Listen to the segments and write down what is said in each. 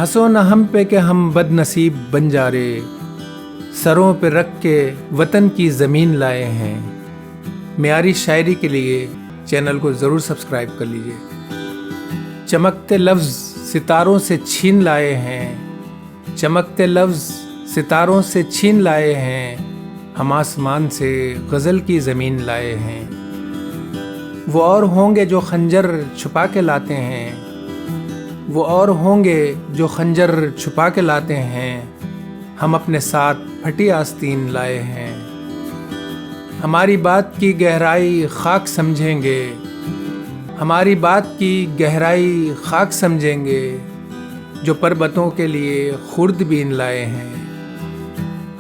हंसो न हम पे कि हम बदनसीब बन जा रे, सरों पे रख के वतन की ज़मीन लाए हैं। म्यारी शायरी के लिए चैनल को ज़रूर सब्सक्राइब कर लीजिए। चमकते लफ्ज़ सितारों से छीन लाए हैं, चमकते लफ्ज़ सितारों से छीन लाए हैं। हम आसमान से गज़ल की ज़मीन लाए हैं। वो और होंगे जो खंजर छुपा के लाते हैं, वो और होंगे जो खंजर छुपा के लाते हैं। हम अपने साथ फटी आस्तीन लाए हैं। हमारी बात की गहराई खाक समझेंगे, हमारी बात की गहराई खाक समझेंगे, जो पर्वतों के लिए खुर्दबीन लाए हैं।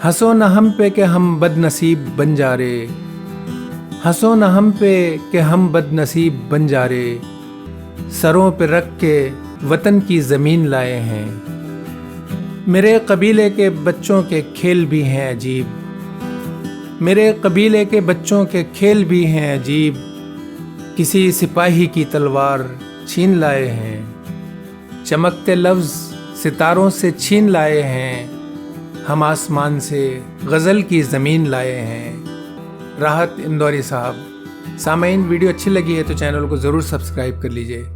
हंसो न हम पे कि हम बदनसीब बन जा रे, हंसो न हम पे कि हम बदनसीब बन जा रे, सरों पे रख के वतन की ज़मीन लाए हैं। मेरे कबीले के बच्चों के खेल भी हैं अजीब, मेरे कबीले के बच्चों के खेल भी हैं अजीब, किसी सिपाही की तलवार छीन लाए हैं। चमकते लफ्ज़ सितारों से छीन लाए हैं। हम आसमान से गज़ल की ज़मीन लाए हैं। राहत इंदौरी साहब। सामईन, वीडियो अच्छी लगी है तो चैनल को ज़रूर सब्सक्राइब कर लीजिए।